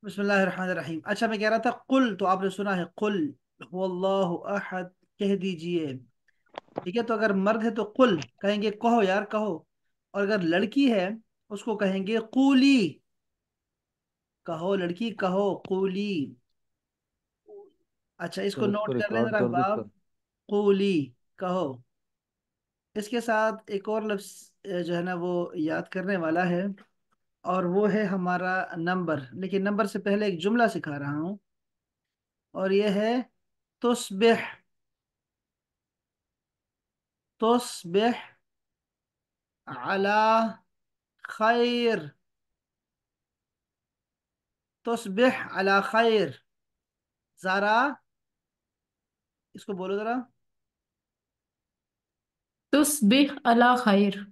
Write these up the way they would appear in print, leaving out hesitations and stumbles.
बिस्मिल्लाहिर्रहमानिर्रहीम। अच्छा, मैं कह रहा था कुल, तो आपने सुना है कुल हुवल्लाहु अहद, कह दीजिए। ठीक है, तो अगर मर्द है तो कुल कहेंगे, कहो यार कहो। और अगर लड़की है उसको कहेंगे कूली। कहो लड़की, कहो कूली। अच्छा, इसको सर नोट पर कर एक लें बार जरा कर दो अहबाब। सर। कूली, कहो। इसके साथ एक और लफ्ज जो है ना वो याद करने वाला है, और वो है हमारा नंबर। लेकिन नंबर से पहले एक जुमला सिखा रहा हूँ, और ये है तुस्बिह। तुस्बिह अला खैर। तुस्बिह अला खैर। जरा इसको बोलो जरा। तुस्बिह अला खैर।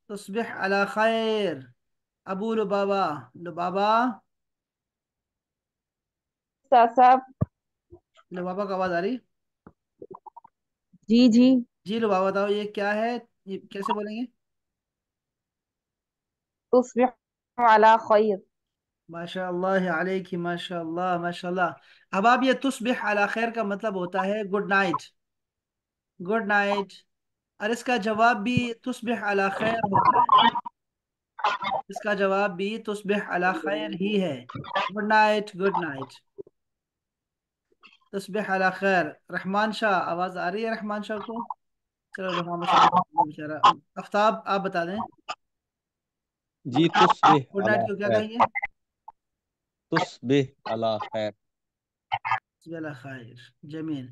तुस्बिह अला खैर। अबू लुबाबा। लुबाबा। साहब। लुबाबा का आवाज आ रही? जी जी। जी लुबाबा, बताओ ये क्या है? ये कैसे बोलेंगे? तुस्बिह अला खैर। माशाअल्लाह अलैकी, माशाअल्लाह माशाअल्लाह। अब आप, ये तुस्बिह अला खैर का मतलब होता है गुड नाइट। Good night. और इसका जवाब भी तुस्बिह अला खैर होता है। इसका जवाब भी तुस्बिह अला खैर ही है। Good night, good night. तस्बीह अला खैर। रहमान शाह, आवाज आ रही है रहमान शाह को? चलो, रहमान शाह बेचारा। आफ्ताब, आप बता दें। जी तुस्बिह गुड नाइट अला को क्या खैर। कहेंगे? तुस्बिह अला खैर। तस्बीह अला खैर। जमील।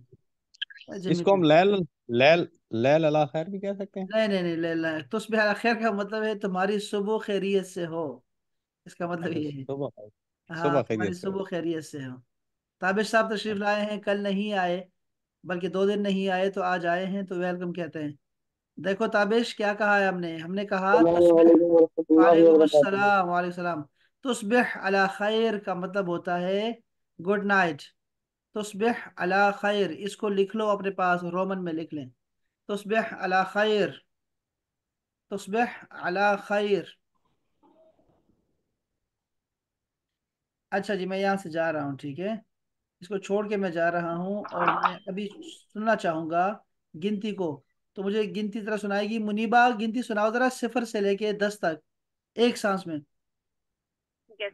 इसको जमील। हम लैल लैल लैल अला खैर भी कह सकते हैं। नहीं नहीं नहीं, तस्बीह अला खैर का मतलब है तुम्हारी सुबह खैरियत से हो। इसका मतलब अच्छा ये है। सुबह। हाँ, सुबह तुम्हारी खैरियत से हो। सुबह खैरियत से हो। ताबिश साहब तशरीफ लाए हैं, कल नहीं आए, बल्कि 2 दिन नहीं आए, तो आज आए हैं तो वेलकम कहते हैं। देखो ताबिश, क्या कहा है हमने? हमने कहा तस्बीह। अस्सलामुअलैकुम वरहमतुल्लाहि वालेकुम वबरकातुहू। अस्सलाम, वालेकुम सलाम। तुस्बिह अला खैर का मतलब होता है गुड नाइट। तुस्बिह अला खैर, इसको लिख लो अपने पास, रोमन में लिख लें। तुस्बिह अला खैर। तुस्बिह अला खैर। अच्छा जी, मैं यहाँ से जा रहा हूँ, ठीक है। इसको छोड़ के मैं जा रहा हूँ, और मैं अभी सुनना चाहूंगा गिनती को। तो मुझे गिनती तरह सुनाएगी मुनीबा, गिनती सुनाओ जरा, 0 से लेके 10 तक, एक सांस में। Yes,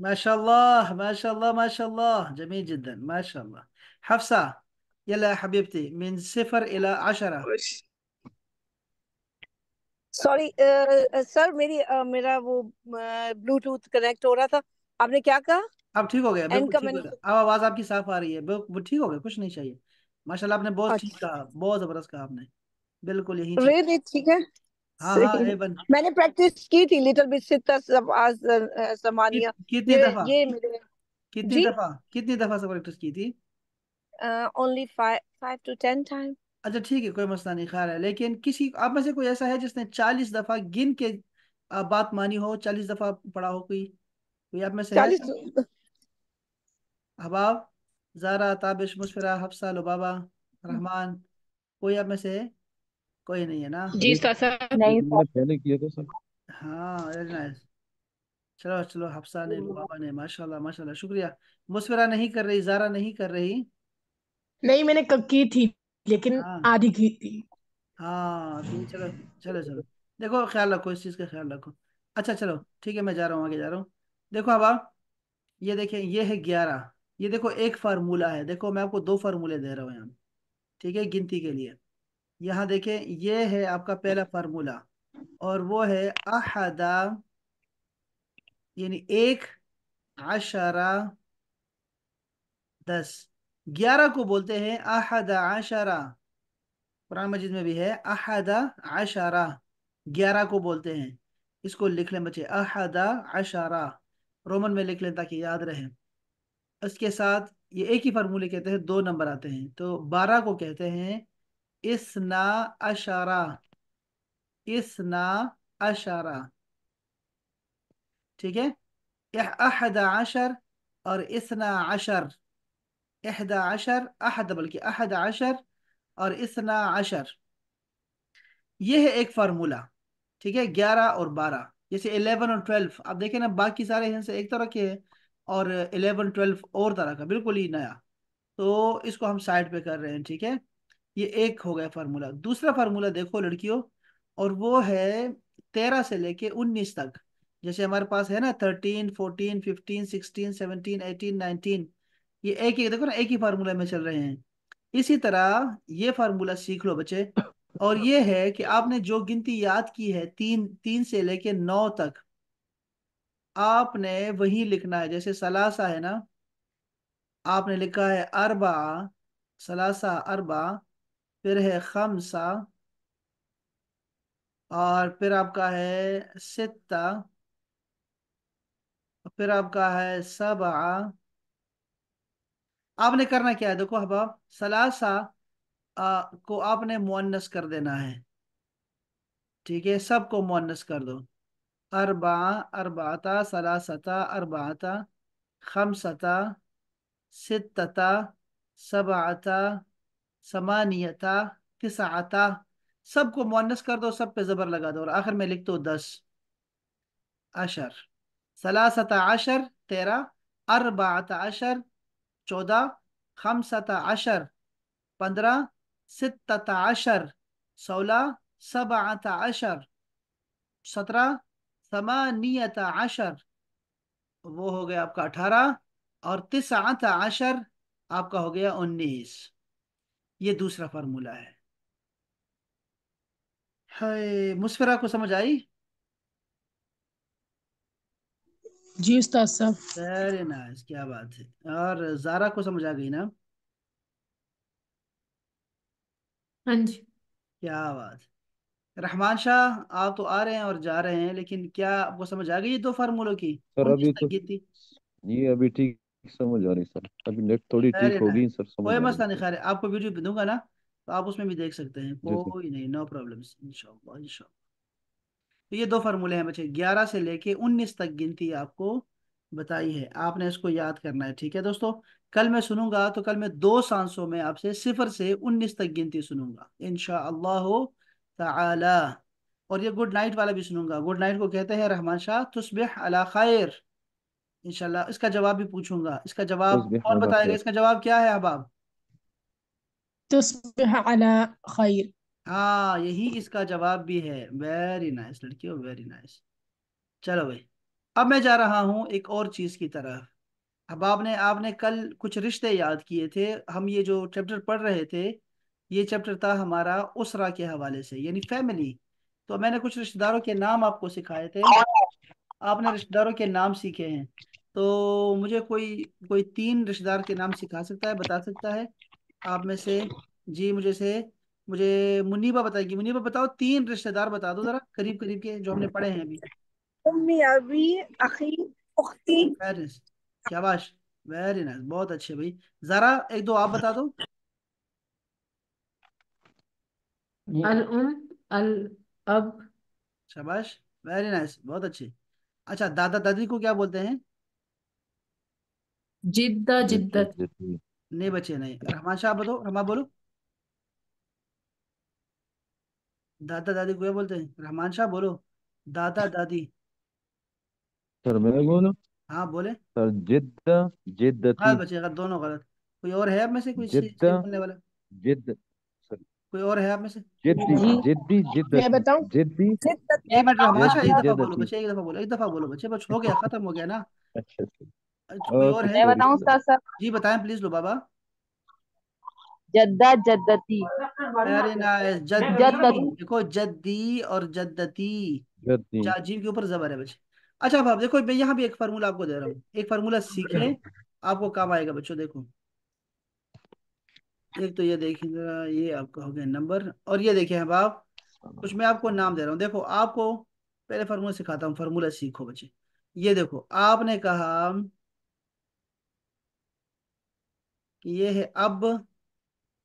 माशाल्लाह माशाल्लाह माशाल्लाह, जमील जिद्दन, माशाल्लाह। हफ्सा, यला या हबीबती, मिन 0 इला 10। सॉरी सर, मेरा वो ब्लूटूथ कनेक्ट हो रहा था। आपने क्या कहा? अब ठीक हो गया, एन बिल्कुल का ठीक हो मैंने। गया, अब आवाज आपकी साफ आ रही है, बिल्कुल ठीक हो गया, कुछ नहीं चाहिए। माशाल्लाह, आपने बहुत ठीक अच्छा। कहा, बहुत जबरदस्त कहा आपने। बिल्कुल यही चाहिए। रेट ठीक है। हाँ हाँ, सही। ए बन। मैंने प्रैक्टिस की थी लिटिल बिट सित्ता सब आज समानिया। कितनी दफा? ये मेरे। कितनी जी। दफा? कितनी दफा से प्रैक्टिस की थी? Only 5 to 10 time. अच्छा ठीक है, कोई मसला नहीं, खैर है। लेकिन किसी आप में से कोई ऐसा है जिसने 40 दफा गिन के बात मानी हो, 40 दफा पढ़ा हो? कोई कोई आप में से है? 40। हबाब, जारा, ताबिश, मुशफिरा, हफ्सा, लुबाबा, रहमान, कोई आप में से है? कोई नहीं है ना? सर जी एक सर। नहीं एक सर। मैंने पहले किया था सर। हाँ, वेरी नाइस। चलो चलो, हफ्सा ने, लुबाबा ने, माशाल्लाह माशाल्लाह, शुक्रिया। मुशफिरा नहीं कर रही, जारा नहीं कर रही। नहीं, मैंने की थी, लेकिन हाँ आधी की थी। हाँ, तो ये चलो। चलो चलो, देखो ख्याल रखो, इस चीज़ का ख्याल रखो। अच्छा चलो ठीक है, मैं जा रहा हूँ, आगे जा रहा हूँ। देखो अब आप, ये देखें, ये है 11। ये देखो एक फार्मूला है, देखो मैं आपको 2 फार्मूले दे रहा हूँ यहाँ। ठीक है, गिनती के लिए। यहाँ देखें, ये है आपका पहला फार्मूला, और वो है अहदा, यानी एक, आशरा, 10। 11 को बोलते हैं अहदा आशरा। कुरान मजीद में भी है अहदा आशरा, 11 को बोलते हैं। इसको लिख लें बच्चे, अहदा आशरा, रोमन में लिख लें ताकि याद रहे। इसके साथ ये एक ही फार्मूले कहते हैं, 2 नंबर आते हैं, तो 12 को कहते हैं इसना अशारा। इसना अशारा। ठीक है। अहदा अशर और इस्ना अशर। इहदा अशर, अहद बल्कि अहदा अशर और इस्ना अशर, ये है एक फार्मूला। ठीक है, 11 और 12, जैसे 11 और 12 आप देखें ना, बाकी सारे हैं से एक तरह के हैं, और 11 12 और तरह का, बिल्कुल ही नया। तो इसको हम साइड पे कर रहे हैं, ठीक है। ये एक हो गया फार्मूला। दूसरा फार्मूला देखो लड़कियों, और वो है 13 से लेके 19 तक। जैसे हमारे पास है ना 13 14 15 16 17 18 ये एक ही, देखो ना, एक ही फार्मूला में चल रहे हैं। इसी तरह ये फार्मूला सीख लो बच्चे। और ये है कि आपने जो गिनती याद की है 3 3 से लेके 9 तक, आपने वही लिखना है। जैसे सलासा है ना, आपने लिखा है अरबा, सलासा अरबा, फिर है खमसा, और फिर आपका है सित्ता, फिर आपका है सबआ। आपने करना क्या है, देखो अब सलासा को आपने मुअन्नस कर देना है। ठीक है, सबको मुअन्नस कर दो। अरबा, अरबाता, सलासता, अरबाता, खमसता, सित्तता, सबआता, समानियता, तिसआता। सबको मुअन्नस कर दो, सब पे जबर लगा दो, और आखिर में लिख दो 10। अशर, सलासता अशर 13, अरबाता अशर 14, खमसता अशर 15, सित्तता अशर 16, सबआता अशर 17, समानियता अशर, वो हो गया आपका 18, और तिसआता अशर आपका हो गया 19। ये दूसरा फार्मूला है। हाय, मुस्फिरा को समझ आई? जी उस्ताद साहब। वेरी नाइस, क्या बात है। और जारा को समझ आ गई ना? हाँ जी। क्या बात है। रहमान शाह, आप तो आ रहे हैं और जा रहे हैं, लेकिन क्या आपको समझ आ गई ये दो फार्मूलों की? सर 19 अभी तक तो की थी। ये अभी ठीक समझ आ रही सर, अभी नेट थोड़ी ठीक वेरी नाइस, होगी सर, समझ कोई आ रही मसला नहीं, सर। खैर है। आपको वीडियो दूंगा ना, तो आप उसमें भी देख सकते हैं, जी जी। कोई नहीं, नो प्रॉब्लम, इंशाल्लाह इंशाल्लाह। तो ये दो फार्मूले हैं बच्चे, 11 से लेके 19 तक गिनती आपको बताई है, आपने इसको याद करना है। ठीक है दोस्तों, कल मैं सुनूंगा, तो कल मैं 2 सांसों में आपसे 0 से 19 तक गिनती सुनूंगा इंशाअल्लाह ताला। और ये गुड नाइट वाला भी सुनूंगा। गुड नाइट को कहते हैं रहमान शाह, तुस्बिह अला खैर। इंशाल्लाह इसका जवाब भी पूछूंगा। इसका जवाब तस्बीह कौन अला बताएगा? खैर। इसका जवाब क्या है अहबाब? तुस्बिह अला खैर। हाँ, यही इसका जवाब भी है। वेरी नाइस लड़कियों, वेरी नाइस। चलो भाई, अब मैं जा रहा हूँ एक और चीज की तरफ। अब आपने आपने कल कुछ रिश्ते याद किए थे। हम ये जो चैप्टर पढ़ रहे थे, ये चैप्टर था हमारा उसरा के हवाले से, यानी फैमिली। तो मैंने कुछ रिश्तेदारों के नाम आपको सिखाए थे, आपने रिश्तेदारों के नाम सीखे हैं। तो मुझे कोई कोई 3 रिश्तेदार के नाम सिखा सकता है, बता सकता है आप में से? जी, मुझे मुनीबा बताएगी। मुनीबा बताओ, 3 रिश्तेदार बता दो जरा, करीब करीब के, जो हमने पढ़े हैं अभी। उम्मी, अबी, अखी, उख्ती। वेरी, शाबाश, वेरी नाइस, बहुत अच्छे भाई। जरा एक दो आप बता दो। अल उम, अल अब, शाबाश, वेरी नाइस, बहुत अच्छे। अच्छा, दादा दादी को क्या बोलते हैं? जिद्दा जिद्दा जिद्दत। जिद्दी। नहीं बच्चे, नहीं। रहमान शाह बताओ, रहमान बोलो, दादा दादी को क्या बोलते हैं? रहमान शाह बोलो, दादा दादी। सर मैं बोलूं? हाँ बोले। सर जिद्दा गलत जिद्दती। बच्चे, अगर दोनों गलत। कोई और है आप में से कोई सही जिद्दा सही बोलने वाला? जिद सर, कोई और है आप में से? जिद्दी जी जिद्दी मैं जिद्दती। बताऊं। जिद्दी जिद्दत मैं 1 मिनट बताऊं रहमान शाह, एक जिद्दी साहब। दफा बोलो जिद्दती। बच्चे, एक दफा बोलो, एक दफा बोलो बच्चे, बस हो गया, खत्म हो गया ना। अच्छा अच्छा। कोई और ओके है? मैं सॉरी बताऊं सर। उस्ताद साहब। जी बताएं प्लीज लो बाबा। जद्दा जद्दती। वेरी नाइस, जद्दी। जद्दती। देखो, जद्दी और जद्दती, जिद्दी। जीव के ऊपर जबर है बच्चे। अच्छा, अब देखो, मैं यहाँ भी एक फार्मूला आपको दे रहा हूँ, एक फार्मूला सीख लें, आपको काम आएगा बच्चों। देखो, एक तो ये देखिए जरा, ये आपका हो गया नंबर, और ये देखिए अब आप, कुछ मैं आपको नाम दे रहा हूँ, देखो आपको पहले फार्मूला सिखाता हूँ, फार्मूला सीखो बच्चे। ये देखो, आपने कहा कि ये है अब,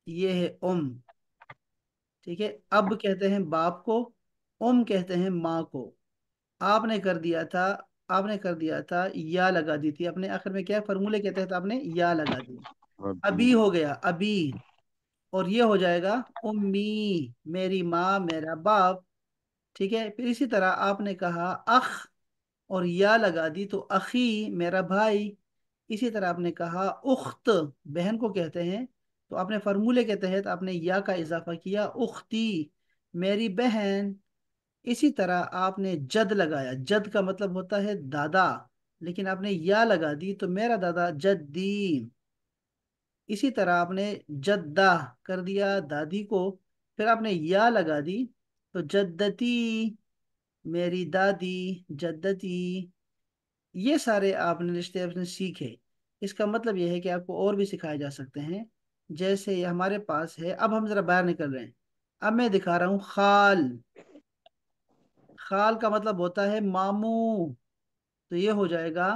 ये है ठीक है। अब कहते हैं बाप को, कहते हैं माँ को। आपने कर दिया था आपने कर दिया था, या लगा दी थी अपने आखिर में, क्या फॉर्मूले के तहत आपने या लगा दी। अभी। अभी हो गया अभी, और ये हो जाएगा उम्मी, मेरी माँ मेरा बाप। ठीक है, फिर इसी तरह आपने कहा अख, और या लगा दी तो अखी, मेरा भाई। इसी तरह आपने कहा उख्त, बहन को कहते हैं, तो आपने फार्मूले के तहत आपने या का इजाफा किया, उख्ती, मेरी बहन। इसी तरह आपने जद लगाया, जद का मतलब होता है दादा, लेकिन आपने या लगा दी तो मेरा दादा जद्दी। इसी तरह आपने जद्दा कर दिया दादी को, फिर आपने या लगा दी तो जद्दती, मेरी दादी, जद्दती। ये सारे आपने रिश्ते आपने सीखे। इसका मतलब यह है कि आपको और भी सिखाए जा सकते हैं। जैसे ये हमारे पास है, अब हम जरा बाहर निकल रहे हैं। अब मैं दिखा रहा हूँ खाल। खाल का मतलब होता है मामू, तो ये हो जाएगा,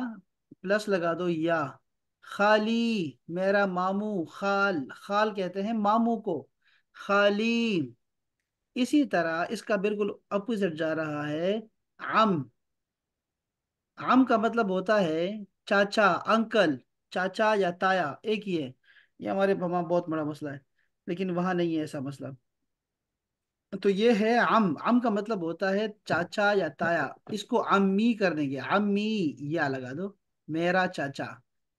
प्लस लगा दो या, खाली, मेरा मामू। खाल, खाल कहते हैं मामू को, खाली। इसी तरह इसका बिल्कुल अपोजिट जा रहा है, आम। आम का मतलब होता है चाचा, अंकल, चाचा या ताया एक ही है। ये हमारे वहाँ बहुत बड़ा मसला है, लेकिन वहाँ नहीं है ऐसा मसला। तो ये है आम। आम का मतलब होता है चाचा या ताया, इसको अम्मी कर देंगे, अम्मी, या लगा दो, मेरा चाचा,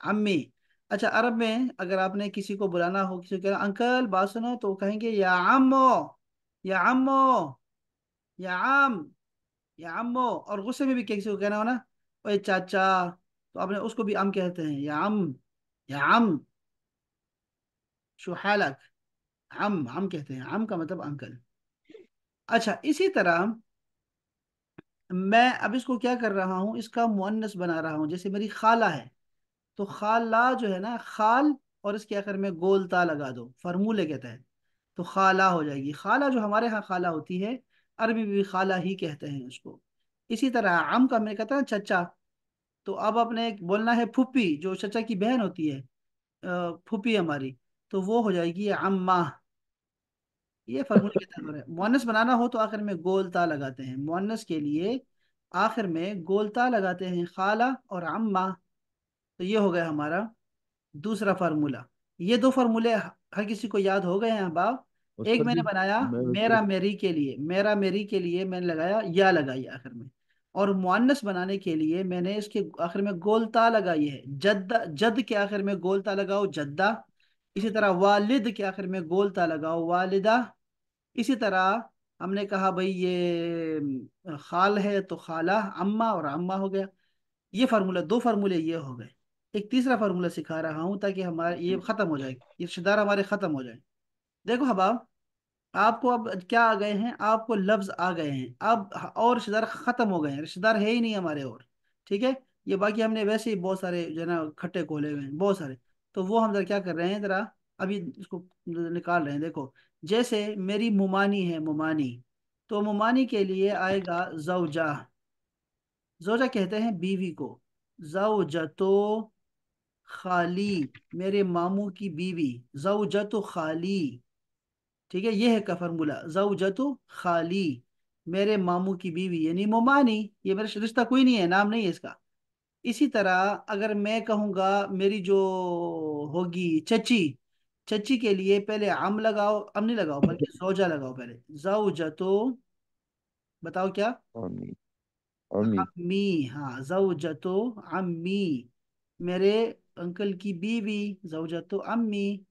अम्मी। अच्छा, अरब में अगर आपने किसी को बुलाना हो, किसी को कहना अंकल बात सुनो, तो कहेंगे या अम्मो, या अम्मो, या आम, या अम्मो। और गुस्से में भी किसी को कहना हो ना, ओए चाचा, तो आपने उसको भी अम कहते हैं, या अम, या अम, शो हालक। हम कहते हैं, हम का मतलब अंकल। अच्छा, इसी तरह मैं अब इसको क्या कर रहा हूँ, इसका मुअन्नस बना रहा हूँ। जैसे मेरी खाला है, तो खाला जो है ना, खाल, और इसके आखिर में गोल ता लगा दो फार्मूले के तहत, तो खाला हो जाएगी। खाला जो हमारे यहाँ खाला होती है, अरबी में भी खाला ही कहते हैं उसको। इसी तरह आम का मैं कहता हूँ चचा, तो अब अपने बोलना है फूफी, जो चचा की बहन होती है, फूफी हमारी, तो वो हो जाएगी अम्मा। ये फार्मूले के तहत हो रहा है। मुअन्नस बनाना हो तो आखिर में गोल ता लगाते हैं, मुअन्नस के लिए आखिर में गोल ता लगाते हैं, खाला और अम्मा। तो ये हो गया हमारा दूसरा फार्मूला। ये दो फार्मूले हर किसी को याद हो गए हैं अहबाब। एक उस्ताद मैंने जी, बनाया मैं वैसे मेरा मेरी के लिए, मेरा मेरी के लिए मैंने लगाया या लगाई आखिर में। और मुअन्नस बनाने के लिए मैंने इसके आखिर में गोलता लगाई है, जद्दा, जद के आखिर में गोलता लगाओ जद्दा। इसी तरह वालिद के आखिर में गोलता लगाओ वालिदा। इसी तरह हमने कहा भाई ये खाल है तो खाला, अम्मा और अम्मा हो गया। ये फार्मूला, दो फार्मूले ये हो गए। एक तीसरा फार्मूला सिखा रहा हूं ताकि हमारा ये खत्म हो जाए, ये रिश्तेदार हमारे खत्म हो जाए। देखो हबाब, आपको अब क्या आ गए हैं, आपको लफ्ज आ गए हैं अब, और रिश्तेदार खत्म हो गए हैं, रिश्तेदार है ही नहीं हमारे और। ठीक है, ये बाकी हमने वैसे ही बहुत सारे जो है ना खट्टे खोले हुए हैं बहुत सारे, तो वो हम जरा क्या कर रहे हैं, जरा अभी इसको निकाल रहे हैं। देखो, जैसे मेरी मुमानी है, मुमानी, तो मुमानी के लिए आएगा जौजा। जौजा कहते हैं बीवी को, जौजतो खाली, मेरे मामू की बीवी, जौजतो खाली। ठीक है, ये है का फॉर्मूला, जौजतो खाली, मेरे मामू की बीवी यानी मोमानी। ये मेरा रिश्ता कोई नहीं है, नाम नहीं है इसका। इसी तरह अगर मैं कहूँगा मेरी जो होगी चची, चची के लिए पहले आम लगाओ, अम नहीं लगाओ बल्कि जौजा लगाओ पहले, जौजतो, बताओ क्या, अम्मी। अम्मी। अम्मी। हाँ, जौजतो अम्मी, मेरे अंकल की बीवी, जौजतो अम्मी।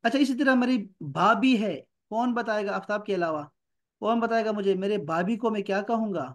अच्छा, इसी तरह मेरी भाभी है, कौन बताएगा आफ्ताब के अलावा, कौन बताएगा मुझे मेरे भाभी को मैं क्या कहूंगा,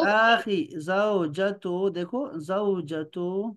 आखी, जौजतो, देखो जौजतो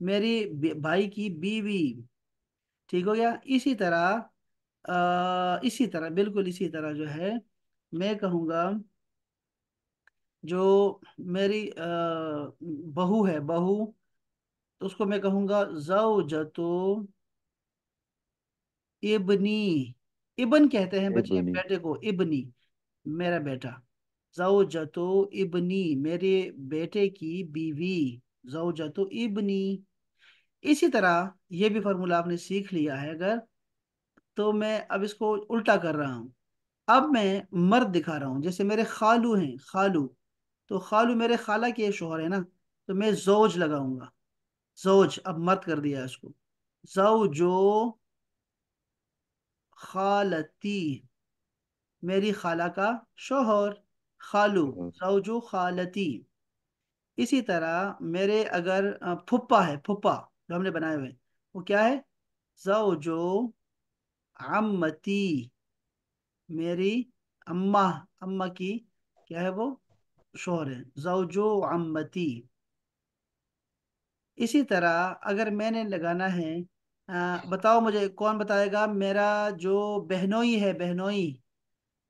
मेरी भाई की बीवी। ठीक हो गया। इसी तरह इसी तरह, बिल्कुल इसी तरह जो है, मैं कहूँगा जो मेरी बहू है, बहू, तो उसको मैं कहूँगा जौजतो इबनी। इबन कहते हैं ए बच्चे बनी। बेटे को, इबनी, मेरा बेटा। जौजतो इबनी, मेरे बेटे की बीवी, जौजतो इबनी। इसी तरह ये भी फार्मूला आपने सीख लिया है अगर, तो मैं अब इसको उल्टा कर रहा हूँ। अब मैं मर्द दिखा रहा हूँ, जैसे मेरे खालू हैं, खालू, तो खालू मेरे खाला के शोहर है ना, तो मैं जोज लगाऊंगा। जोज, अब मर्द कर दिया इसको। जो खालती, मेरी खाला का शोहर, खालू, हाँ, जो खालती। इसी तरह मेरे अगर फुप्पा है, फुप्पा जो हमने बनाए हुए, वो क्या है? जो अम्मती, मेरी अम्मा, अम्मा की क्या है वो, शोहर है, जो अम्मती। इसी तरह अगर मैंने लगाना है, बताओ मुझे कौन बताएगा, मेरा जो बहनोई है, बहनोई,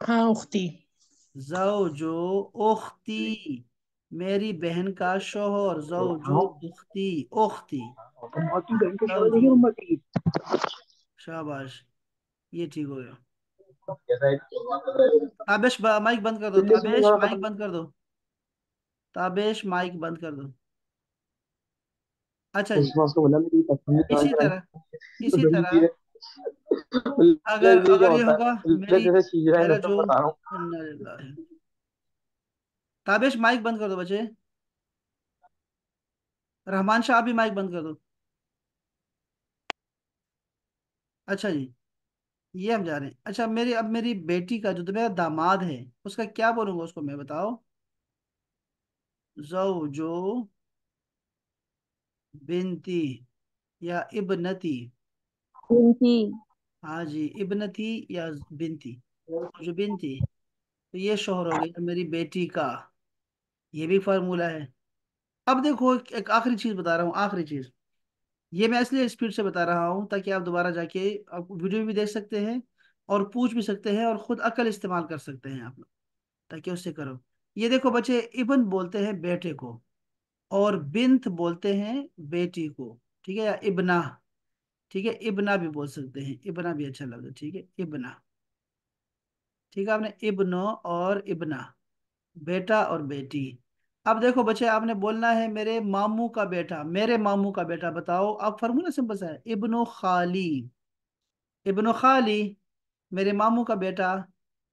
हाँ उख्ती। जो उख्ती, मेरी बहन का शोहर, जो उख्ती, उख्ती, जो। शाबाश, ये ठीक हो गया। ताबिश माइक बंद कर दो, ताबिश माइक बंद कर दो, ताबिश माइक बंद कर दो। अच्छा जी। इसी तरह, इसी तरह अगर अगर ये होगा मेरी, मेरा जो, इन्ना लिल्लाहि। ताबिश माइक बंद कर दो बच्चे। रहमान शाह भी माइक बंद कर दो। अच्छा जी, ये हम जा रहे हैं। अच्छा, मेरी अब मेरी बेटी का जो, तो मेरा दामाद है, उसका क्या बोलूंगा उसको मैं, बताओ? जो बिनती या इब्नती? बिनती। हाँ जी, इब्नती या बिनती, जो बिनती, तो ये शोहर हो गई मेरी बेटी का। ये भी फार्मूला है। अब देखो एक आखिरी चीज बता रहा हूँ, आखिरी चीज। ये मैं इसलिए स्पीड से बता रहा हूँ ताकि आप दोबारा जाके आप वीडियो भी देख सकते हैं, और पूछ भी सकते हैं, और खुद अकल इस्तेमाल कर सकते हैं आप लोग, ताकि उससे करो। ये देखो बच्चे, इब्न बोलते हैं बेटे को, और बिन्त बोलते हैं बेटी को, ठीक है, या इब्ना, ठीक है, इब्ना भी बोल सकते हैं, इब्ना भी अच्छा लगता है, ठीक है, इब्ना। ठीक है, आपने इब्नो और इब्ना, बेटा और बेटी। अब देखो बच्चे, आपने बोलना है मेरे मामू का बेटा, मेरे मामू का बेटा, बताओ। अब फॉर्मूला सिंपल सा है, इब्नो खाली, इब्नो खाली, मेरे मामू का बेटा,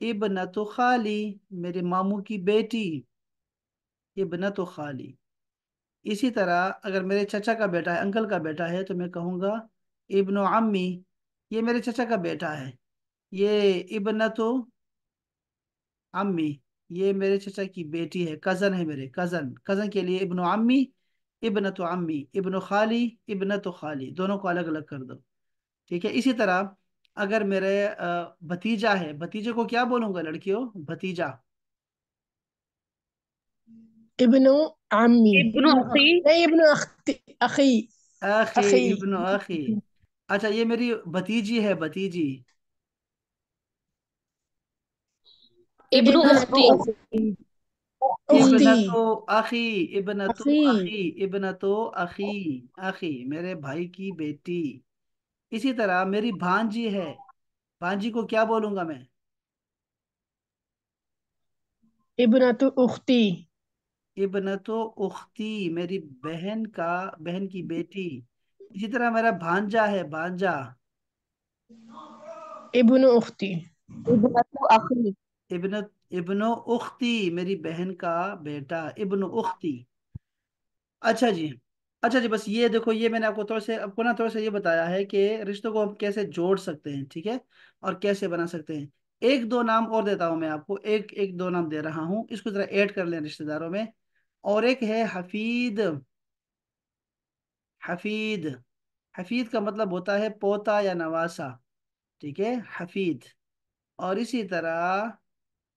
इब्नतु खाली, मेरे मामू की बेटी, इब्नतु खाली। इसी तरह अगर मेरे चचा का बेटा है, अंकल का बेटा है, तो मैं कहूँगा इब्नो अम्मी, ये मेरे चचा का बेटा है, ये इब्नतु अम्मी, ये मेरे चचा की बेटी है, कजन है, मेरे कजन, कजन के लिए इब्नो अम्मी, इब्नतु अम्मी, इब्नो खाली, इब्नतु खाली, दोनों को अलग अलग कर दो। ठीक है। इसी तरह अगर मेरे भतीजा है, भतीजे को क्या बोलूंगा लड़कियों, भतीजा? इब्नु आमी। इब्नु अखी। नहीं इब्नु अख्ती, अखी। अखी, अखी। इब्नु अखी। अच्छा, ये मेरी भतीजी है, भतीजी, इब्नु इब्नु उख्ती। उख्ती। उख्ती। इब्नतो अखी, इब्नतो अखी। अखी, इब्नतो अखी, अखी, मेरे भाई की बेटी। इसी तरह मेरी भांजी है, भांजी को क्या बोलूंगा मैं? इब्नतु उख्ती। इब्नतो उख्ती, मेरी बहन का, बहन की बेटी। इसी तरह मेरा भांजा है, भांजा, इब्नु उख्ती। इब्नतु अखी। इब्न, इब्नो उख्ती, मेरी बहन का बेटा, इब्नो उख्ती। अच्छा जी। अच्छा जी, बस ये देखो, ये मैंने आपको ना थोड़ा सा ये बताया है कि रिश्तों को हम कैसे जोड़ सकते हैं, ठीक है, और कैसे बना सकते हैं। एक दो नाम और देता हूँ मैं आपको, एक एक दो नाम दे रहा हूँ, इसको जरा ऐड कर लें रिश्तेदारों में। और एक है हफीद, हफीद, हफीद का मतलब होता है पोता या नवासा, ठीक है, हफीद। और इसी तरह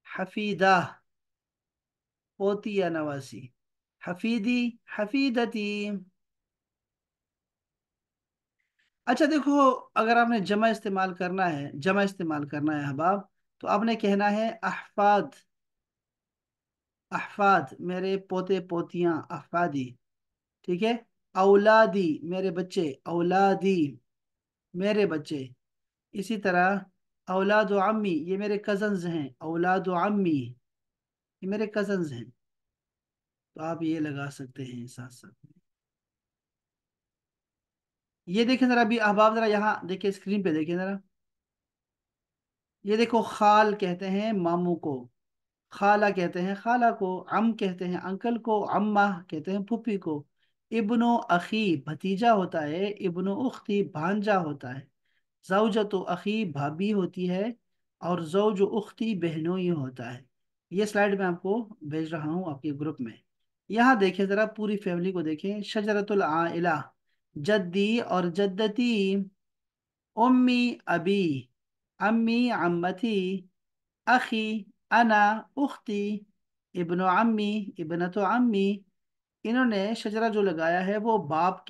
हफीदा, पोती या नवासी, हफीदी, हफीदती। अच्छा देखो, अगर आपने जमा इस्तेमाल करना है, जमा इस्तेमाल करना है हबाब, तो आपने कहना है अहफाद, अहफाद, मेरे पोते पोतियां, अहफादी, ठीक है। औलादी, मेरे बच्चे, औलादी, मेरे बच्चे। इसी तरह औलाद अम्मी, ये मेरे कजन्स हैं, औलाद अम्मी, ये मेरे कजन्स हैं। तो आप ये लगा सकते हैं साथ साथ में। ये देखें जरा, अभी अहबाब जरा यहाँ देखिए, स्क्रीन पे देखिए जरा। ये देखो, खाल कहते हैं मामू को, खाला कहते हैं खाला को, अम कहते हैं अंकल को, अम्मा कहते हैं फूफी को। इब्नो अखी भतीजा होता है, इब्नो उख्ती भांजा होता है। ज़ौजतो अखी भाभी होती है, और ज़ौज उख्ती बहनोई होता है। ये स्लाइड मैं आपको भेज रहा हूँ आपके ग्रुप में। यहाँ देखें ज़रा, पूरी फैमिली को देखें। शजरतुल आइला, जद्दी और जद्दती, उम्मी अबी, अम्मी अम्मती, अखी, अना, उख्ती, इब्नो अम्मी, इब्नतो अम्मी। इन्होंने शजरा जो लगाया है वो बाप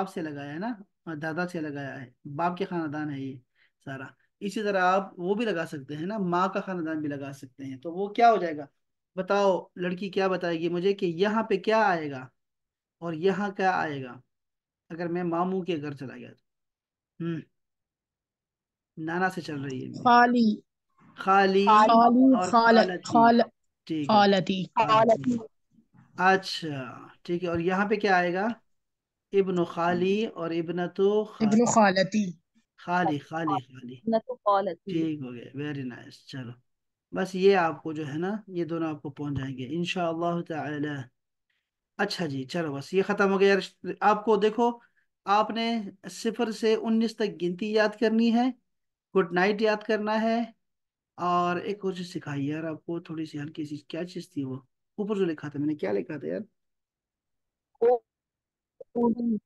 से लगाया है ना, दादा से लगाया है, बाप के खानदान है ये सारा। इसी तरह आप वो भी लगा सकते हैं ना, माँ का खानदान भी लगा सकते हैं। तो वो क्या हो जाएगा, बताओ लड़की क्या बताएगी मुझे कि यहाँ पे क्या आएगा और यहाँ क्या आएगा अगर मैं मामू के घर चला गया तो। नाना से चल रही है मेरी। खाली खाली खाली और खाल खालती। खाल ठीक है, खालती खालती। अच्छा ठीक है, और यहाँ पे क्या आएगा, इब्न खाली और इब्नतो इब्न खाली। खालती। खाली खाली खाली। न तो कॉल आती है। ठीक हो गया, वेरी नाइस। चलो, बस ये आपको जो है ना, ये दोनों आपको पहुंच जाएंगे इंशाअल्लाह ताला। अच्छा जी, चलो बस ये खत्म हो गया यार। आपको देखो, आपने 0 से 19 तक गिनती याद करनी है, गुड नाइट याद करना है, और एक और चीज सिखाई यार आपको, थोड़ी सी हल्की सी, क्या चीज थी वो, ऊपर जो लिखा था मैंने, क्या लिखा था यार। कूली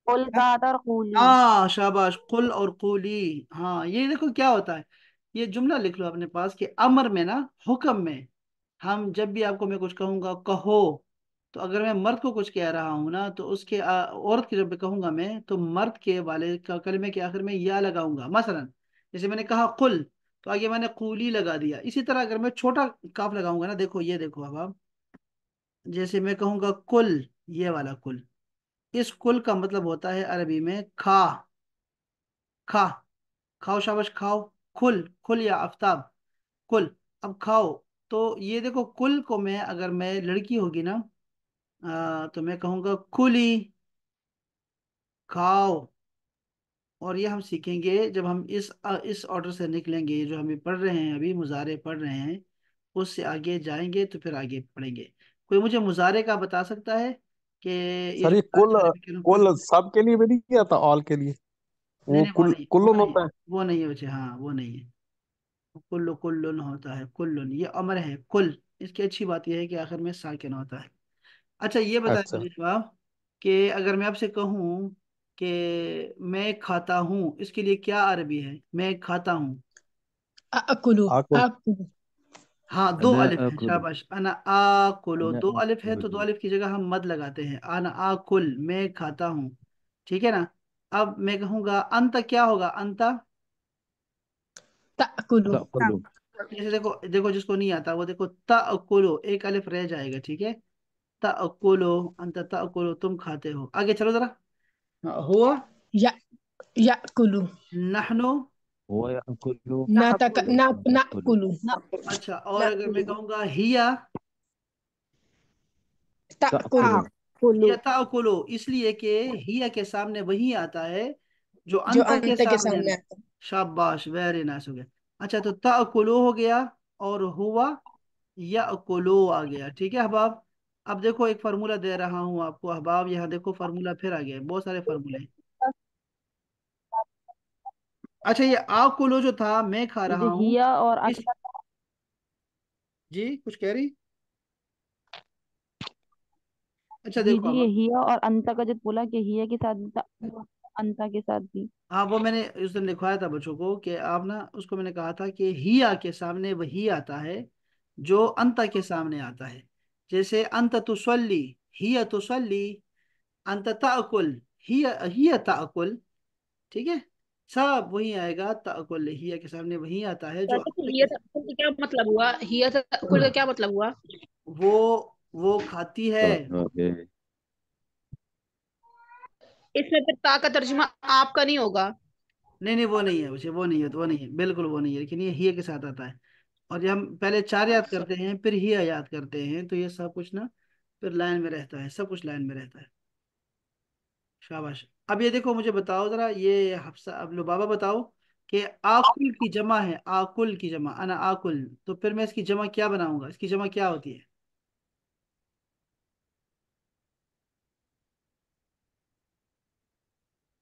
कुल का था और कूली। हाँ शाबाश, कुल और कुली। हाँ, ये देखो क्या होता है, ये जुमला लिख लो अपने पास कि अमर में ना, हुक्म में, हम जब भी आपको मैं कुछ कहूंगा कहो, तो अगर मैं मर्द को कुछ कह रहा हूं ना, तो उसके औरत की जब भी कहूंगा मैं, तो मर्द के वाले का कलमे के आखिर में या लगाऊंगा। मसलन जैसे मैंने कहा कुल, तो आगे मैंने कूली लगा दिया। इसी तरह अगर मैं छोटा काफ लगाऊंगा ना, देखो ये देखो अब आप, जैसे मैं कहूंगा कुल, ये वाला कुल, इस कुल का मतलब होता है अरबी में खा, खा, खाओ शाबाश खाओ। खुल, खुल या आफ्ताब, कुल, अब खाओ। तो ये देखो, कुल को मैं, अगर मैं लड़की होगी ना, तो मैं कहूंगा कुली, खाओ। और ये हम सीखेंगे जब हम इस ऑर्डर से निकलेंगे, ये जो हम पढ़ रहे हैं अभी, मुजारे पढ़ रहे हैं, उससे आगे जाएंगे तो फिर आगे पढ़ेंगे। कोई मुझे मुजारे का बता सकता है कि ये सर जो ये मुजारे जो अरबी के लोग पढ़। कुल सब के लिए भी नहीं किया था, ऑल के लिए? नहीं वो नहीं, वो कुल नहीं, वो कुल्लुन नहीं, होता है। वो नहीं है बच्चे, हाँ वो नहीं है। कुल्लु कुल्लुन होता है, कुल्लुन ये अमर है, कुल। इसकी अच्छी बात यह है कि आखिर में साकिन होता है। अच्छा ये बताएं अच्छा। मुझे जवाब, कि अगर मैं आपसे कहूँ कि मैं खाता हूँ, इसके लिए क्या अरबी है, मैं खाता हूँ। अकुलु आकुल। अकुलु हाँ, दो अना अलिफ है, अकुल। शाबाश। अना आकुलो, अना दो अलिफ है, तो दो अकुल। अलिफ की जगह हम मद लगाते हैं, अना आकुल, मैं खाता हूँ। ठीक है ना। अब मैं कहूंगा अंत, क्या होगा अंत। तअकुलु तअकुलु। जैसे देखो देखो, जिसको नहीं आता वो देखो, तअकुलो, एक अलिफ रह जाएगा, ठीक है। तअकुलो, अंत तअकुलो, तुम खाते हो। आगे चलो जरा। हाँ, हुआ, या याकुलु नहनो, हुआ याकुलु। नातक नाकुलु ना नकुलु। नाकुलु अच्छा, और अगर मैं नाकुलु कहूंगा हिया, तअकुलु तअकुलु। ताकुलु हिया ताकुलो, इसलिए कि हिया के सामने वही आता है जो जो अंता के अंत के सामने सामने है। आता है। शाबाश, वेरी नाइस हो गया। अच्छा, तो ताकुलो हो गया, और हुआ याकुलो आ गया। ठीक है अहबाब। अब देखो, एक फार्मूला दे रहा हूँ आपको अहबाब, यहाँ देखो फार्मूला फिर आ गया, बहुत सारे फार्मूले। अच्छा, ये आकुलो जो था, मैं खा ये रहा जो हूँ, हिया और इस, जी कुछ कह रही। अच्छा जी देखो जी, ये अब, हिया और अंता का जो बोला कि हिया के साथ भी था, अंता के साथ भी। हाँ वो मैंने उस दिन लिखवाया था बच्चों को कि आप ना, उसको मैंने कहा था कि हिया के सामने वही आता है जो अंत के सामने आता है। जैसे अंत तुसल्ली, हिया तुसल्ली, अंत ताकुल, हिया ताकुल। ठीक है, सब वही आएगा, ताकुल हिया के सामने वही आता है जो कहते अंत कि के, ये तअकुल का क्या मतलब हुआ? हिया तअकुल का क्या मतलब हुआ? वो वो खाती है। ओके। इसमें फिर ता का तर्जुमा आपका नहीं होगा। नहीं नहीं, वो नहीं है बच्चे, वो नहीं है, तो वो नहीं है, बिल्कुल वो नहीं है, लेकिन ये हिया के साथ आता है। और जब हम पहले चार याद करते हैं फिर हिया याद करते हैं, तो ये सब कुछ ना फिर लाइन में रहता है, सब कुछ लाइन में रहता है। शाबाश। अब ये देखो, मुझे बताओ जरा, ये हफ्सा, अब लुबाबा बताओ कि आकुल की जमा है, आकुल की जमा, अना आकुल, तो फिर मैं इसकी जमा क्या बनाऊंगा, इसकी जमा क्या होती है?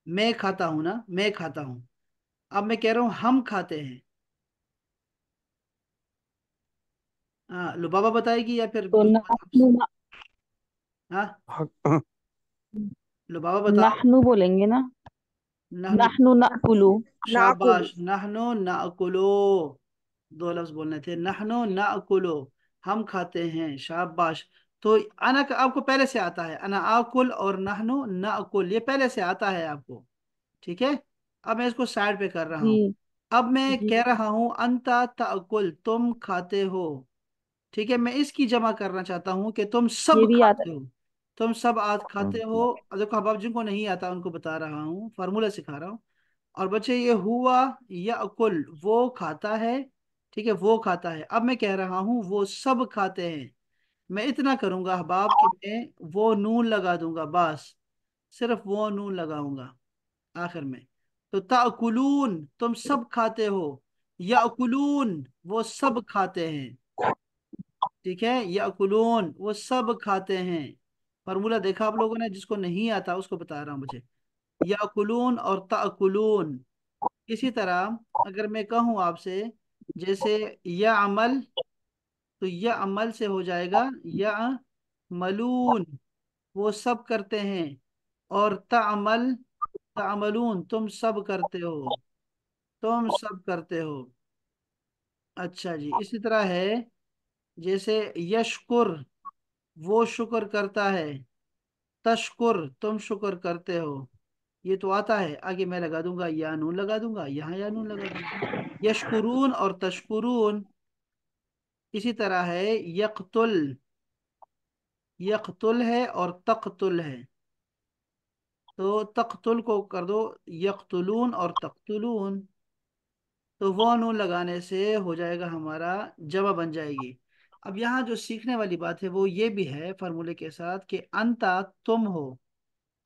मैं खाता हूं ना, मैं खाता हूं। अब मैं कह रहा हूं हम खाते हैं। हाँ, लुबाबा बताएगी या फिर तो नहनु हाँ, हाँ, लुबाबा बताओ। नहनु बोलेंगे ना। नहनु। नहनु नाकुलु। नाकुल। शाबाश, नहनो नाकुलो, दो लफ्ज बोलने थे, नहनो नाकुलो, हम खाते हैं, शाबाश। तो अना का आपको पहले से आता है, अना आकुल और नहनो नाकुल, ये पहले से आता है आपको। ठीक है। अब मैं इसको साइड पे कर रहा जी हूँ। अब मैं जी। कह रहा हूँ अंता ताकुल, तुम खाते हो। ठीक है, मैं इसकी जमा करना चाहता हूँ कि तुम ये सब भी आता खाते हो। तुम सब आज हाँ खाते हो। हाँ। अब देखो, अब जिनको नहीं आता उनको बता रहा हूँ, फार्मूला सिखा रहा हूँ। और बच्चे, ये हुआ या अकुल, वो खाता है। ठीक है, वो खाता है। अब मैं कह रहा हूँ वो सब खाते हैं। मैं इतना करूंगा अहबाब कि मैं वो नून लगा दूंगा, बस, सिर्फ वो नून लगाऊंगा आखिर में। तो ताकुलून, तुम सब खाते हो। याकुलून, वो सब खाते हैं। ठीक है, याकुलून, वो सब खाते हैं। फॉर्मूला देखा आप लोगों ने? जिसको नहीं आता उसको बता रहा हूँ मुझे। याकुलून और ताकुलून। इसी तरह अगर मैं कहूँ आपसे, जैसे या अमल, तो या अमल से हो जाएगा या मलून, वो सब करते हैं। और तामल, तामलून, तुम सब करते हो, तुम सब करते हो। अच्छा जी, इसी तरह है, जैसे यशकुर, वो शुक्र करता है। तशकुर, तुम शुक्र करते हो। ये तो आता है, आगे मैं लगा दूंगा, या नून लगा दूंगा, यहाँ या नून लगा दूंगा। यशकुरून और तशकुरून। इसी तरह है यकतुल, यकतुल है और तकतुल है। तो तकतुल को कर दो यकतुलून और तकतुलून, तो वो नून लगाने से हो जाएगा हमारा, जमा बन जाएगी। अब यहाँ जो सीखने वाली बात है वो ये भी है फार्मूले के साथ कि अंता, तुम हो।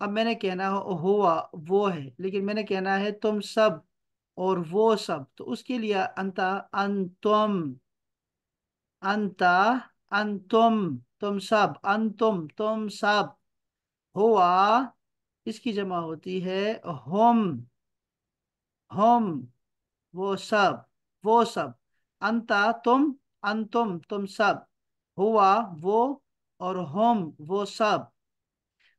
अब मैंने कहना हुआ, वो है, लेकिन मैंने कहना है तुम सब और वो सब, तो उसके लिए अंता, अंतुम, अंता, अंतुम, तुम सब, अंतुम, तुम सब। हुआ, इसकी जमा होती है हम, हम, वो सब, वो सब। अंता, तुम, अंतुम, तुम सब। हुआ, वो, और हम, वो सब।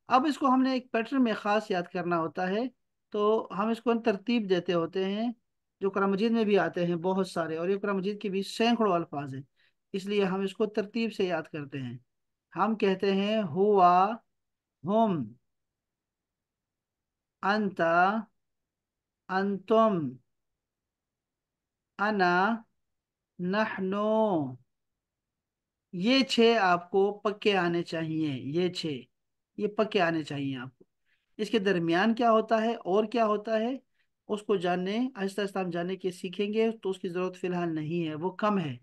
अब इसको हमने एक पैटर्न में खास याद करना होता है, तो हम इसको तरतीब देते होते हैं, जो कुरान मजीद में भी आते हैं बहुत सारे, और ये कुरान मजीद के भी सैकड़ों अल्फाज हैं, इसलिए हम इसको तरतीब से याद करते हैं। हम कहते हैं हुआ, हम, अंता, अंतुम, अना, नहनो। ये छह आपको पक्के आने चाहिए, ये छह, ये पक्के आने चाहिए आपको। इसके दरमियान क्या होता है और क्या होता है, उसको जानने, आहिस्ता आहिस्ता हम जानने के सीखेंगे, तो उसकी जरूरत फिलहाल नहीं है, वो कम है।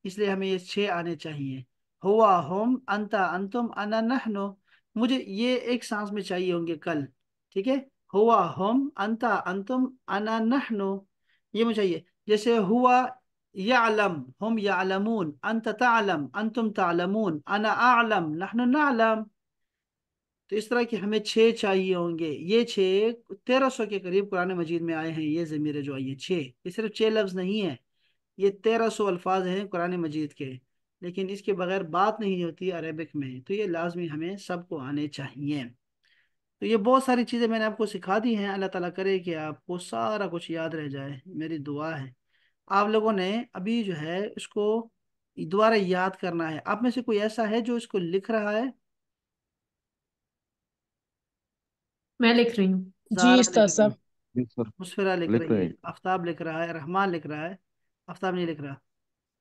इसलिए हमें ये छह आने चाहिए। हुआ, हम, अंता, अंतुम, अना, नहनो। मुझे ये एक सांस में चाहिए होंगे कल। ठीक है, हुआ, हम, अंता, अंतुम, अना, नहनो, ये मुझे चाहिए। जैसे हुआ यालम, हम यालमून, अंत तालम, अंतुम तालमून, अना आलम, नहनु नालम। तो इस तरह के हमें छह चाहिए होंगे। ये छह 1300 के करीब कुरान मजीद में आए हैं, ये ज़मीर जो आई है छह, ये सिर्फ छह लफ्ज नहीं है, ये 1300 अल्फाज हैं कुरान मजीद के। लेकिन इसके बगैर बात नहीं होती अरेबिक में, तो ये लाजमी हमें सबको आने चाहिए। तो ये बहुत सारी चीज़ें मैंने आपको सिखा दी हैं, अल्लाह ताला करे कि आपको सारा कुछ याद रह जाए, मेरी दुआ है। आप लोगों ने अभी जो है इसको दोबारा याद करना है। आप में से कोई ऐसा है जो इसको लिख रहा है? मैं लिख रही हूँ। जी जारा लिख उस्ताद रही है, साहब। जी सर। मुस्फिरा लिख लिख रही रहे है, हैं। आफ्ताब लिख रहा है, रहमान लिख रहा है। आफ्ताब नहीं लिख रहा।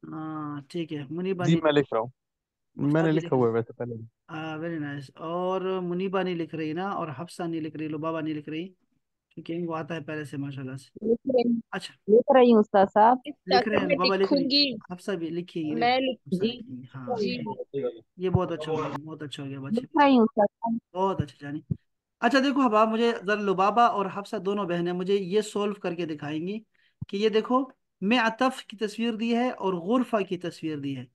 हाँ ठीक है, मुनीबा जी नहीं। मैं लिख रहा हूँ। आफ्ताब मैंने नहीं लिखा लिख हुआ रहा। है वैसे पहले भी। Very nice. और मुनीबा नहीं लिख रही ना, और हफ्सा नहीं लिख रही, लुबाबा नहीं लिख रही। क्योंकि इनको आता है पहले से माशाल्लाह से। लिख रही अच्छा, लिख रही हूँ उस्ताद साहब। इस लिख रहे ताकत हैं में ना बाबा, लिख रही लिखूंगी। हैं आप सभी लिखिए, मैं लिख सब जी लिखेंगे हाँ। जी। ये बहुत अच्छा हो गया, बहुत अच्छा हो गया लिख बच्चे, रही हूँ उस्ताद साहब। बहुत अच्छा जानी। अच्छा देखो हबाब, मुझे जरा लुबाबा और हफ्सा दोनों बहनें मुझे ये सोल्व करके दिखाएंगी कि ये देखो, में अतफ की तस्वीर दी है और गुरफा की तस्वीर दी है।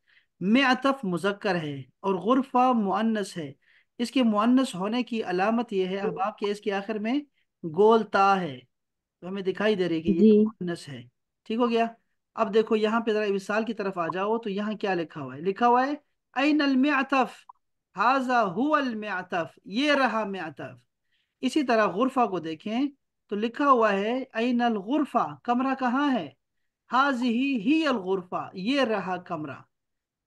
में अतफ मुजक्कर है और गुरफा मुअन्नस है। इसके मुअन्नस होने की अलामत ये है अहबाब के इसके आखिर में गोल ता है, तो हमें दिखाई दे रही है कि ये जी मुअन्नस है। ठीक हो गया। अब देखो यहाँ पे जरा मिसाल की तरफ आ जाओ, तो यहाँ क्या लिखा हुआ है? लिखा हुआ है ऐनल मिअतफ, हाजा हुवल मिअतफ, ये रहा मिअतफ। इसी तरह गुरफा को देखें तो लिखा हुआ है ऐनल गुरफा, कमरा कहाँ है? हाजिही ही अल गुरफा, ये रहा कमरा।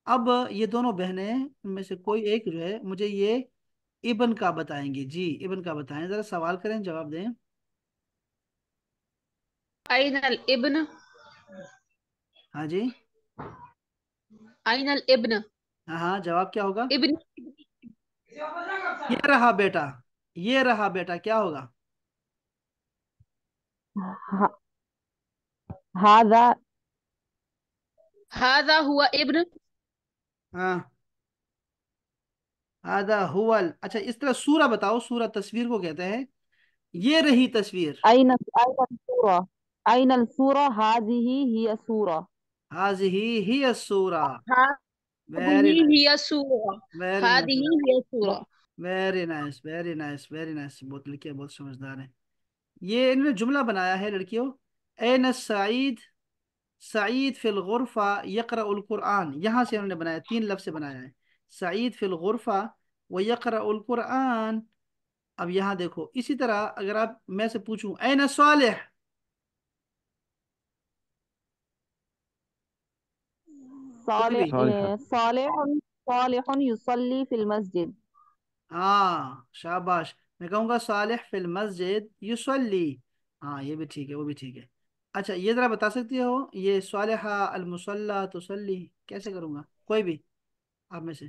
अब ये दोनों बहनें में से कोई एक जो है मुझे ये इब्न का बताएंगे। जी इब्न का बताएं, जरा सवाल करें जवाब दें। आइनल इब्न। हाँ जी, आइनल इब्न। हाँ हाँ, जवाब क्या होगा? इब्न। ये रहा बेटा, ये रहा बेटा, क्या होगा? हा, हाजा हाजा हुआ इब्न। हाँ, आधा हुवल। अच्छा इस तरह सूरा बताओ, सूरा तस्वीर को कहते हैं। ये रही तस्वीर, अइनल सूरा अइनल सूरा हाजिही हिय सूरा। हाजिही ही सूरा। वेरी हादिही नाइस, हिया सूरा। वेरी नाइस, हादिही हिया सूरा। Very nice, very nice, very nice. बहुत लड़कियां बहुत समझदार हैं। ये इन्होंने जुमला बनाया है लड़कियों। एन सईद, सईद फिल गुरफा यक़रउल कुरआन, यहाँ से उन्होंने बनाया, तीन लफ्ज़ से बनाया है। सईद फिल गुरफा व यक़रउल कुरआन। अब यहाँ देखो, इसी तरह अगर आप मैं से पूछूं ऐन सालिह, कोई भी। सालिहा। सालिहुन सालिहुन युसल्ली फिल मस्जिद। हाँ शाबाश, मैं कहूँगा सालिह फिल मस्जिद युसल्ली। हाँ ये भी ठीक है, वो भी ठीक है। अच्छा ये जरा बता सकती हो, ये सालिहा अल मुसल्ला तुसल्ली कैसे करूँगा? कोई भी आप में से।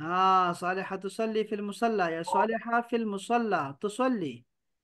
हाँ सालिहा तुसल्ली फिल मुसल्ला या सालिहा फिल मुसल्ला तुसल्ली।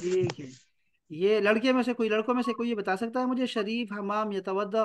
ठीक है। ये लड़के में से कोई, लड़कों में से कोई ये बता सकता है मुझे? शरीफ, हमाम, यतवद्दा।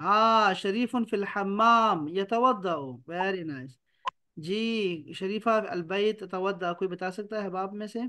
हाँ शरीफुन फिल हम्माम यतवद्दा, वेरी नाइस। जी शरीफा अलबैत तवद्दा, कोई बता सकता है बाप में से?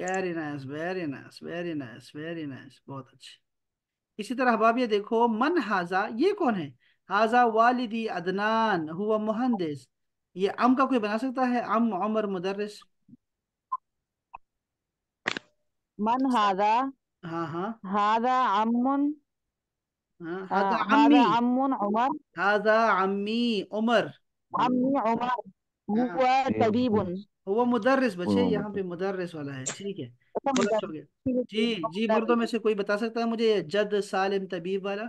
Very nice, very nice, very nice, very nice, बहुत अच्छे। इसी तरह हबाब ये देखो, मन हाजा, ये कौन है? हाजा वालिदी अदनान हुआ मुहंदिस। ये अम का कोई बना सकता है? अम उमर मुदर्रिस। मन हाजा हाँ हाँ हाजा अम्मुन हाँ, हाजा अम्मी, हाजा अम्मुन उमर हाजा अम्मी उमर। अम्मी उमर हाँ हुआ ये तबीबुन। वो मुदर्रिस बचे, वो यहाँ पे मतलब मुदर्रिस वाला है, ठीक है। ऐसा बहुत अच्छा हो गया। जी जी, मुर्दों मुदर्रिस। में से कोई बता सकता है मुझे ये जद सालिम तबीब वाला?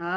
हाँ,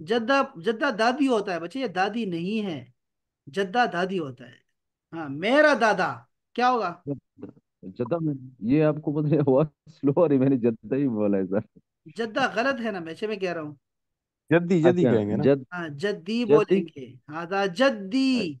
जद्दा, जद्दा दादी होता है बच्चे, ये दादी नहीं है। जद्दा दादी होता है। हाँ मेरा दादा, क्या होगा? जद्दा में ये आपको पता है हुआ स्लो और मैंने जद्दा ही बोला है सर. जद्दा गलत है ना बच्चे, मैं कह रहा हूँ। जद्दी जद्दी अच्छा. कहेंगे ना। जद. हाँ जद्दी जद्दी. बोलेंगे। हाँ जद्दी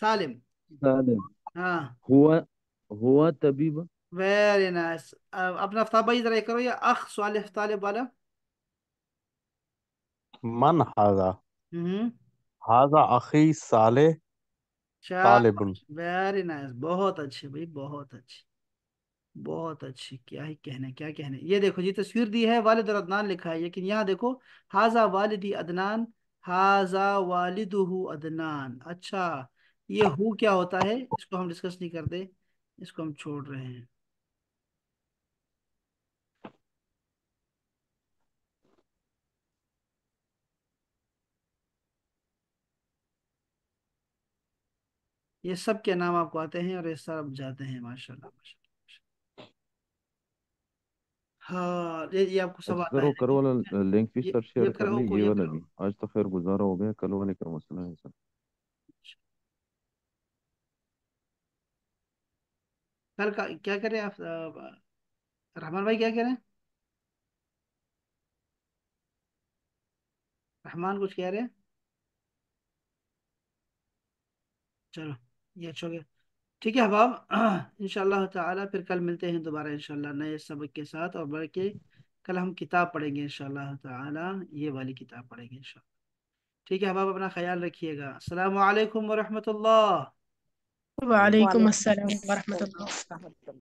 सालिम। सालिम. हाँ हुआ हुआ तबीब. Very nice. अपना तबाई जरा ये करो, या अख सालिह तालिब वाला। मन हाजा हम्म, हाजा अखी साले तालिबुन। शाबाश, वेरी नाइस, बहुत अच्छे भाई, बहुत अच्छे, बहुत अच्छी। क्या ही कहने, क्या कहने। ये देखो जी तस्वीर दी है, वालिद और अदनान लिखा है, लेकिन यहाँ देखो हाजा वालिदी अदनान, हाजा वालिदुहु अदनान। अच्छा ये हु क्या होता है, इसको हम डिस्कस नहीं करते, इसको हम छोड़ रहे हैं। ये सब के नाम आपको आते हैं और ये सब जाते हैं, माशाल्लाह माशाल्लाह। हाँ, ये आपको सब अच्छा आता सर, है। वो कल वाला लिंक भी सर ये शेयर कर करो ले, को, ये ये वाला करो। भी। आज तो खैर गुजारा हो गया, कल वाले का मसला है सर। कल का क्या करें आप, रहमान भाई क्या करें? रहमान कुछ कह रहे हैं? चलो, ये अच्छा हो गया। ठीक है अहबाब, इंशाल्लाह ताला फिर कल मिलते हैं दोबारा इंशाल्लाह नए सबक के साथ, और बल्कि कल हम किताब पढ़ेंगे इंशाल्लाह ताला, ये वाली किताब पढ़ेंगे इंशाल्लाह। ठीक है अहबाब, अपना ख्याल रखिएगा। अस्सलामु अलैकुम व रहमतुल्लाह। वालेकुम वालेकुम अस्सलाम अस्सलाम वरहमतुल्लाह। व रहमतुल्लाह।